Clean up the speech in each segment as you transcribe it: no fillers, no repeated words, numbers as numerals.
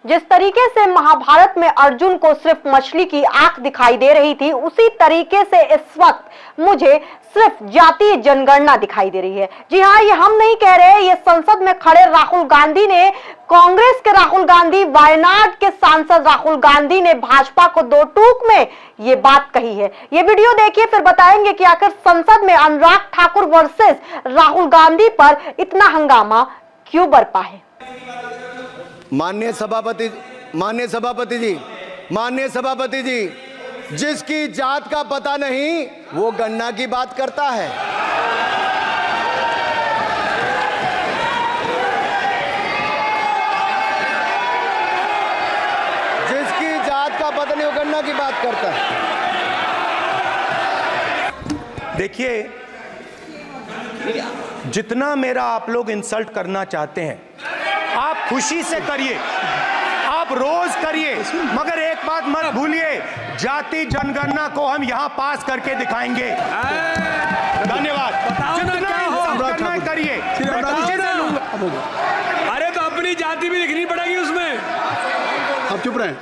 जिस तरीके से महाभारत में अर्जुन को सिर्फ मछली की आंख दिखाई दे रही थी, उसी तरीके से इस वक्त मुझे सिर्फ जातीय जनगणना दिखाई दे रही है। जी हाँ, ये हम नहीं कह रहे, ये संसद में खड़े राहुल गांधी ने, कांग्रेस के राहुल गांधी, वायनाड के सांसद राहुल गांधी ने भाजपा को दो टूक में ये बात कही है। ये वीडियो देखिए, फिर बताएंगे कि आखिर संसद में अनुराग ठाकुर वर्सेस राहुल गांधी पर इतना हंगामा क्यों बरपा है। माननीय सभापति जी, जिसकी जात का पता नहीं वो गन्ना की बात करता है। जिसकी जात का पता नहीं वो गन्ना की बात करता है। देखिए, जितना मेरा आप लोग इंसल्ट करना चाहते हैं आप खुशी से करिए, आप रोज करिए, मगर एक बात मत भूलिए, जाति जनगणना को हम यहां पास करके दिखाएंगे। धन्यवाद। जितना इंसल्ट करना करिए। अरे तो अपनी जाति भी दिखनी पड़ेगी उसमें। आप चुप रहे।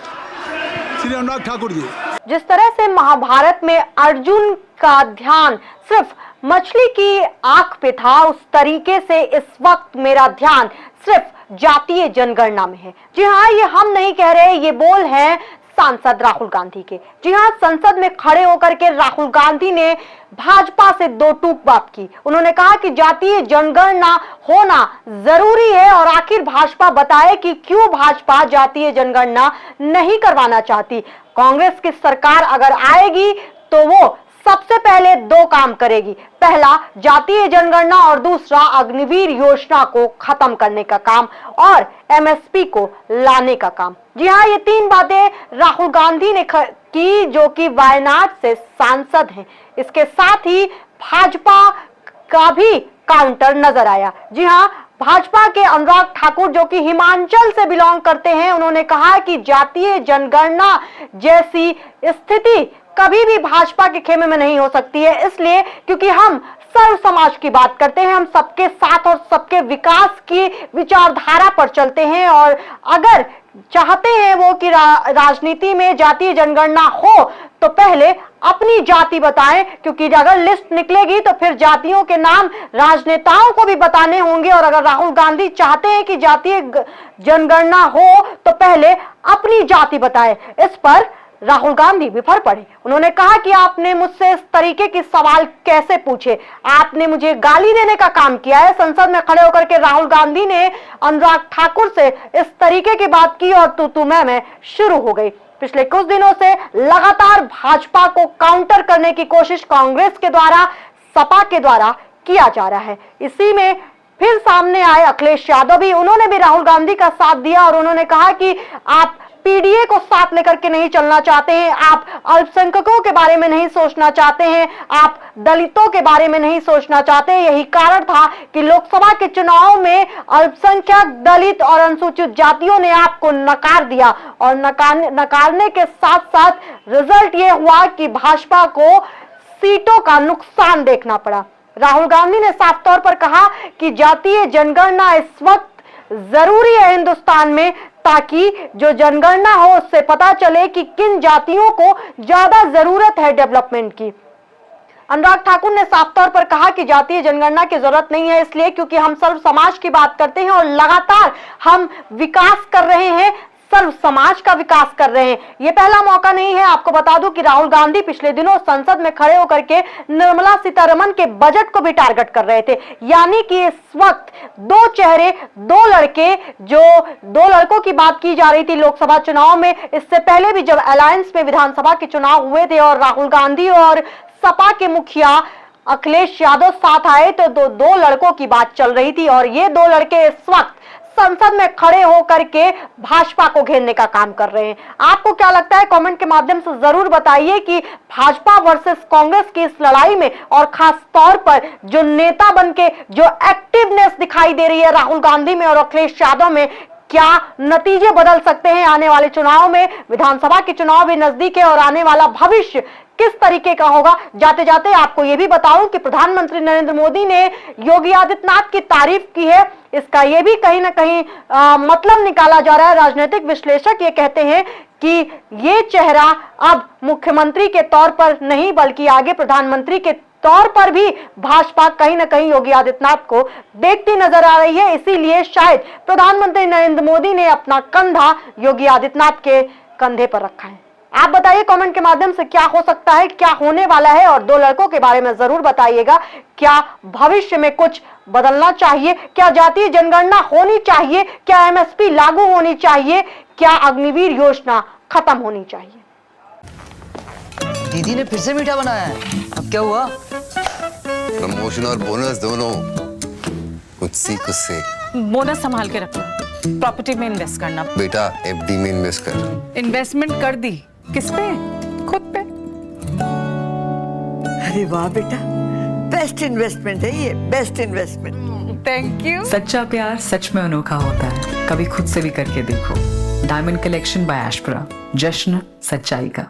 श्री अनुराग ठाकुर जी, जिस तरह से महाभारत में अर्जुन का ध्यान सिर्फ मछली की आंख पे था, उस तरीके से इस वक्त मेरा ध्यान सिर्फ जातीय जनगणना में है। जी हाँ, ये हम नहीं कह रहे, ये बोल हैं सांसद राहुल गांधी के। जी हाँ, संसद में खड़े होकर के राहुल गांधी ने भाजपा से दो टूक बात की। उन्होंने कहा कि जातीय जनगणना होना जरूरी है और आखिर भाजपा बताए कि क्यों भाजपा जातीय जनगणना नहीं करवाना चाहती। कांग्रेस की सरकार अगर आएगी तो वो सबसे पहले दो काम करेगी, पहला जातीय जनगणना और दूसरा अग्निवीर योजना को खत्म करने का काम और एमएसपी को लाने का काम। जी हाँ, ये तीन बातें राहुल गांधी ने की, जो कि वायनाड से सांसद हैं। इसके साथ ही भाजपा का भी काउंटर नजर आया। जी हाँ, भाजपा के अनुराग ठाकुर, जो कि हिमाचल से बिलोंग करते हैं, उन्होंने कहा कि जातीय जनगणना जैसी स्थिति कभी भी भाजपा के खेमे में नहीं हो सकती है, इसलिए क्योंकि हम सर्व समाज की बात करते हैं, हम सबके साथ और सबके विकास की विचारधारा पर चलते हैं और अगर चाहते हैं वो कि राजनीति में जातीय जनगणना हो तो पहले अपनी जाति बताएं, क्योंकि अगर लिस्ट निकलेगी तो फिर जातियों के नाम राजनेताओं को भी बताने होंगे और अगर राहुल गांधी चाहते हैं कि जातीय जनगणना हो तो पहले अपनी जाति बताएं। इस पर राहुल गांधी विफल पड़े। उन्होंने कहा कि आपने मुझसे इस तरीके के सवाल कैसे पूछे, आपने मुझे गाली देने का काम किया है। संसद में खड़े होकर के राहुल गांधी ने अनुराग ठाकुर से इस तरीके की बात की और तू मैं शुरू हो गई। पिछले कुछ दिनों से लगातार भाजपा को काउंटर करने की कोशिश कांग्रेस के द्वारा, सपा के द्वारा किया जा रहा है। इसी में फिर सामने आए अखिलेश यादव भी, उन्होंने भी राहुल गांधी का साथ दिया और उन्होंने कहा कि आप पीडीए को साथ लेकर के नहीं चलना चाहते हैं, आप अल्पसंख्यकों के बारे में नहीं सोचना चाहते हैं, आप दलितों के बारे में नहीं सोचना चाहते। यही कारण था कि लोकसभा के चुनाव में अल्पसंख्यक, दलित और अनुसूचित जातियों ने आपको नकार दिया और नकारने के साथ साथ रिजल्ट ये हुआ कि भाजपा को सीटों का नुकसान देखना पड़ा। राहुल गांधी ने साफ तौर पर कहा कि जातीय जनगणना इस वक्त जरूरी है हिंदुस्तान में, ताकि जो जनगणना हो उससे पता चले कि किन जातियों को ज्यादा जरूरत है डेवलपमेंट की। अनुराग ठाकुर ने साफ तौर पर कहा कि जातीय जनगणना की जरूरत नहीं है, इसलिए क्योंकि हम सर्व समाज की बात करते हैं और लगातार हम विकास कर रहे हैं, सर्व समाज का विकास कर रहे हैं। ये पहला मौका नहीं है। आपको बता दूं कि राहुल गांधी पिछले दिनों संसद में खड़े होकर के निर्मला सीतारमण के बजट को भी टारगेट कर रहे थे, यानी कि इस वक्त दो चेहरे, दो लड़के, जो दो लड़कों की बात की जा रही थी लोकसभा चुनाव में, इससे पहले भी जब अलायंस में विधानसभा के चुनाव हुए थे और राहुल गांधी और सपा के मुखिया अखिलेश यादव साथ आए तो दो लड़कों की बात चल रही थी और ये दो लड़के इस वक्त संसद में खड़े होकर के भाजपा को घेरने का काम कर रहे हैं। आपको क्या लगता है, कमेंट के माध्यम से जरूर बताइए कि भाजपा वर्सेस कांग्रेस की इस लड़ाई में और खास तौर पर जो नेता बनके जो एक्टिवनेस दिखाई दे रही है राहुल गांधी में और अखिलेश यादव में, क्या नतीजे बदल सकते हैं आने वाले चुनाव में। विधानसभा के चुनाव भी नजदीक है और आने वाला भविष्य किस तरीके का होगा। जाते जाते आपको यह भी बताऊं कि प्रधानमंत्री नरेंद्र मोदी ने योगी आदित्यनाथ की तारीफ की है। इसका यह भी कहीं ना कहीं मतलब निकाला जा रहा है। राजनीतिक विश्लेषक ये कहते हैं कि ये चेहरा अब मुख्यमंत्री के तौर पर नहीं बल्कि आगे प्रधानमंत्री के तौर पर भी भाजपा कहीं ना कहीं योगी आदित्यनाथ को देखती नजर आ रही है। इसीलिए शायद प्रधानमंत्री नरेंद्र मोदी ने अपना कंधा योगी आदित्यनाथ के कंधे पर रखा है। आप बताइए कमेंट के माध्यम से क्या हो सकता है, क्या होने वाला है, और दो लड़कों के बारे में जरूर बताइएगा। क्या भविष्य में कुछ बदलना चाहिए? क्या जातीय जनगणना होनी चाहिए? क्या एमएसपी लागू होनी चाहिए? क्या अग्निवीर योजना खत्म होनी चाहिए? दीदी ने फिर से मीठा बनाया है, अब क्या हुआ? प्रमोशन और बोनस दोनों कुछ से बोनस संभाल के रखना, प्रॉपर्टी में इन्वेस्ट करना। बेटा एफडी में इन्वेस्ट कर। इन्वेस्टमेंट कर दी, किस पे? खुद पे। अरे वाह बेटा, बेस्ट इन्वेस्टमेंट है ये, बेस्ट इन्वेस्टमेंट। Thank you. सच्चा प्यार सच में अनोखा होता है, कभी खुद से भी करके देखो। डायमंड कलेक्शन बाय एशपुरा, जश्न सच्चाई का।